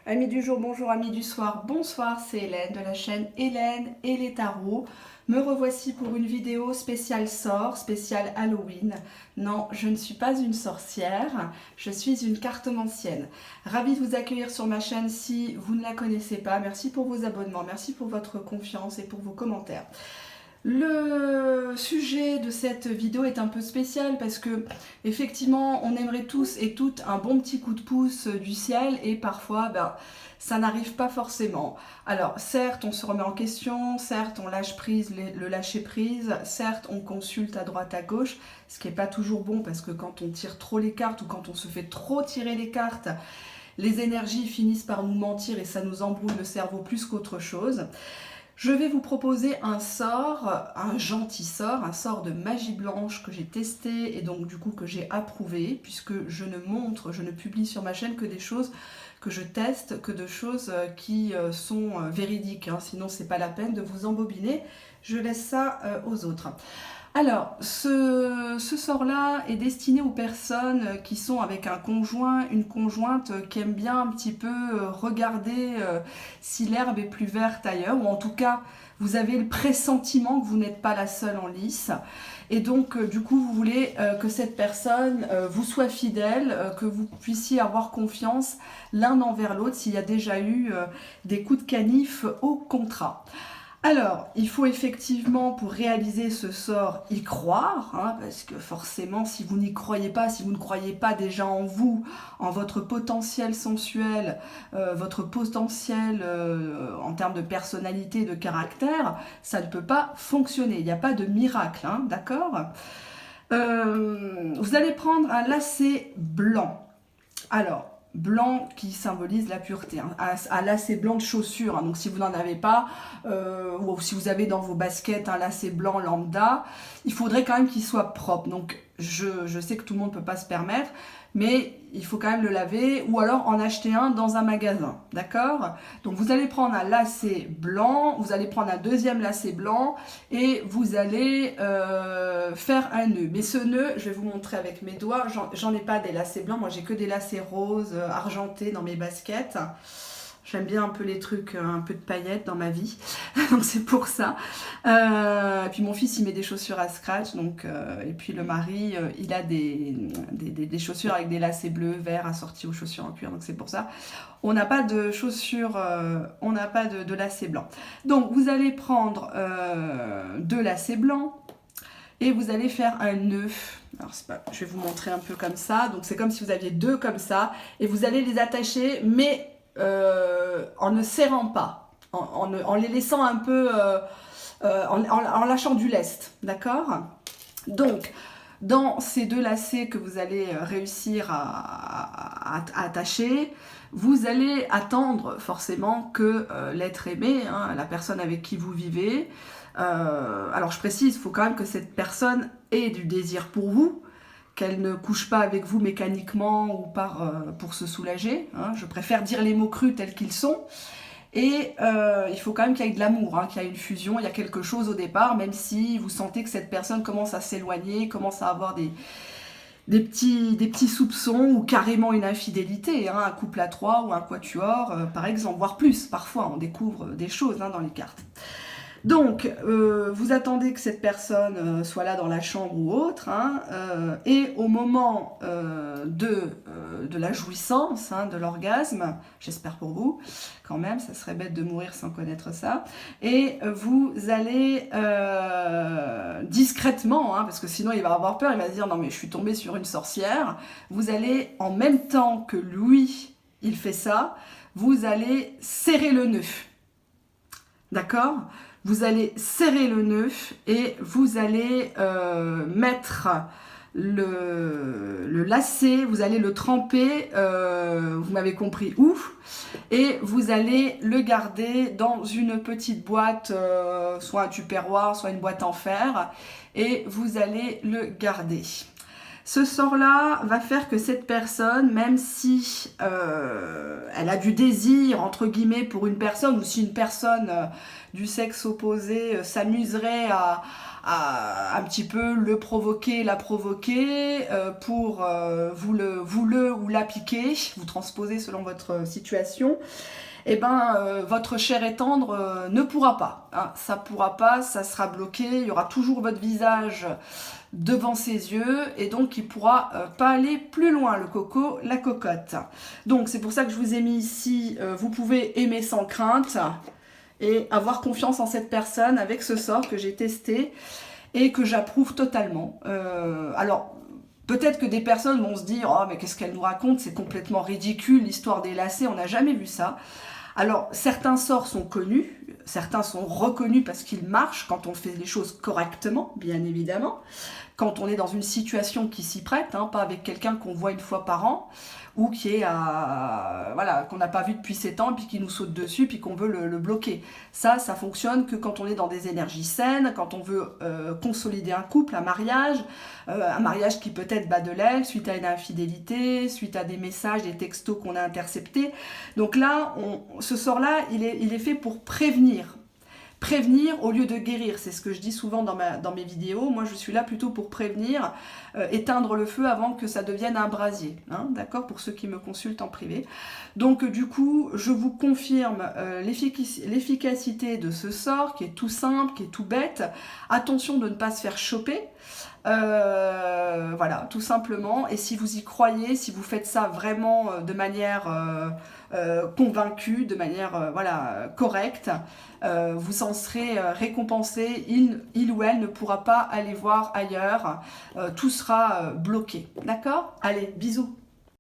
Amis du jour, bonjour, amis du soir, bonsoir, c'est Hélène de la chaîne Hélène et les tarots. Me revoici pour une vidéo spéciale sort, spéciale Halloween. Non, je ne suis pas une sorcière, je suis une cartomancienne. Ravie de vous accueillir sur ma chaîne si vous ne la connaissez pas. Merci pour vos abonnements, merci pour votre confiance et pour vos commentaires. Le sujet de cette vidéo est un peu spécial parce que effectivement on aimerait tous et toutes un bon petit coup de pouce du ciel et parfois ça n'arrive pas forcément. Alors certes on se remet en question, certes on lâche prise, le lâcher prise, certes on consulte à droite à gauche, ce qui n'est pas toujours bon parce que quand on tire trop les cartes ou quand on se fait trop tirer les cartes, les énergies finissent par nous mentir et ça nous embrouille le cerveau plus qu'autre chose. Je vais vous proposer un sort, un gentil sort, un sort de magie blanche que j'ai testé et donc du coup que j'ai approuvé puisque je ne publie sur ma chaîne que des choses que je teste, que de choses qui sont véridiques, hein, sinon c'est pas la peine de vous embobiner, je laisse ça aux autres. Alors, ce sort-là est destiné aux personnes qui sont avec un conjoint, une conjointe qui aime bien un petit peu regarder si l'herbe est plus verte ailleurs, ou en tout cas, vous avez le pressentiment que vous n'êtes pas la seule en lice. Et donc, du coup, vous voulez que cette personne vous soit fidèle, que vous puissiez avoir confiance l'un envers l'autre s'il y a déjà eu des coups de canif au contrat. Alors, il faut effectivement, pour réaliser ce sort, y croire, hein, parce que forcément, si vous n'y croyez pas, si vous ne croyez pas déjà en vous, en votre potentiel sensuel, votre potentiel en termes de personnalité, de caractère, ça ne peut pas fonctionner. Il n'y a pas de miracle, hein, d'accord. Vous allez prendre un lacet blanc. Alors, blanc qui symbolise la pureté, hein. Un lacet blanc de chaussures, hein. Donc si vous n'en avez pas, ou si vous avez dans vos baskets un lacet blanc lambda, il faudrait quand même qu'il soit propre. Donc je sais que tout le monde ne peut pas se permettre, mais il faut quand même le laver, ou alors en acheter un dans un magasin, d'accord? Donc vous allez prendre un lacet blanc, vous allez prendre un deuxième lacet blanc, et vous allez faire un nœud. Mais ce nœud, je vais vous montrer avec mes doigts, j'en ai pas des lacets blancs, moi j'ai que des lacets roses, argentés dans mes baskets. J'aime bien un peu les trucs, un peu de paillettes dans ma vie, donc c'est pour ça. Et puis mon fils il met des chaussures à scratch, donc, et puis le mari il a des chaussures avec des lacets bleus, verts assortis aux chaussures en cuir, donc c'est pour ça. On n'a pas de chaussures, on n'a pas de lacets blancs. Donc vous allez prendre deux lacets blancs et vous allez faire un nœud. Alors je vais vous montrer un peu comme ça, donc c'est comme si vous aviez deux comme ça, et vous allez les attacher, mais en ne serrant pas, en les laissant un peu, en lâchant du lest, d'accord? Donc, dans ces deux lacets que vous allez réussir à attacher, vous allez attendre forcément que l'être aimé, hein, la personne avec qui vous vivez, alors je précise, il faut quand même que cette personne ait du désir pour vous, qu'elle ne couche pas avec vous mécaniquement ou pour se soulager, hein. Je préfère dire les mots crus tels qu'ils sont. Et il faut quand même qu'il y ait de l'amour, hein, qu'il y ait une fusion, il y a quelque chose au départ, même si vous sentez que cette personne commence à s'éloigner, commence à avoir des petits soupçons ou carrément une infidélité, hein, un couple à trois ou un quatuor, par exemple, voire plus. Parfois, on découvre des choses, hein, dans les cartes. Donc, vous attendez que cette personne soit là dans la chambre ou autre, hein, et au moment de la jouissance, hein, de l'orgasme, j'espère pour vous, quand même, ça serait bête de mourir sans connaître ça, et vous allez discrètement, hein, parce que sinon il va avoir peur, il va se dire « Non mais je suis tombée sur une sorcière », vous allez, en même temps que lui, il fait ça, vous allez serrer le nœud, d'accord ? Vous allez serrer le nœud et vous allez mettre le lacet, vous allez le tremper, vous m'avez compris où, et vous allez le garder dans une petite boîte, soit un tupperware, soit une boîte en fer, et vous allez le garder. Ce sort-là va faire que cette personne, même si elle a du désir, entre guillemets, pour une personne, ou si une personne du sexe opposé s'amuserait un petit peu le provoquer, la provoquer pour vous le ou la piquer, vous transposez selon votre situation, et ben votre chair et tendre ne pourra pas. Hein, ça pourra pas, ça sera bloqué, il y aura toujours votre visage devant ses yeux et donc il pourra pas aller plus loin, le coco, la cocotte. Donc c'est pour ça que je vous ai mis ici, vous pouvez aimer sans crainte et avoir confiance en cette personne avec ce sort que j'ai testé et que j'approuve totalement. Alors, peut-être que des personnes vont se dire « Oh, mais qu'est-ce qu'elle nous raconte? C'est complètement ridicule, l'histoire des lacets, on n'a jamais vu ça. » Alors, certains sorts sont connus, certains sont reconnus parce qu'ils marchent quand on fait les choses correctement, bien évidemment. Quand on est dans une situation qui s'y prête, hein, pas avec quelqu'un qu'on voit une fois par an, ou qui est voilà, qu'on n'a pas vu depuis 7 ans, puis qui nous saute dessus, puis qu'on veut le bloquer. Ça fonctionne que quand on est dans des énergies saines, quand on veut consolider un couple, un mariage qui peut-être bat de l'aile suite à une infidélité, suite à des messages, des textos qu'on a interceptés. Donc là, ce sort-là, il est fait pour prévenir. Prévenir au lieu de guérir, c'est ce que je dis souvent dans mes vidéos. Moi, je suis là plutôt pour prévenir, éteindre le feu avant que ça devienne un brasier. Hein, d'accord, pour ceux qui me consultent en privé. Donc, du coup, je vous confirme l'efficacité de ce sort, qui est tout simple, qui est tout bête. Attention de ne pas se faire choper. Voilà, tout simplement. Et si vous y croyez, si vous faites ça vraiment de manière convaincue, de manière voilà, correcte, vous en serez récompensé. Il ou elle ne pourra pas aller voir ailleurs. Tout sera bloqué. D'accord? Allez, bisous.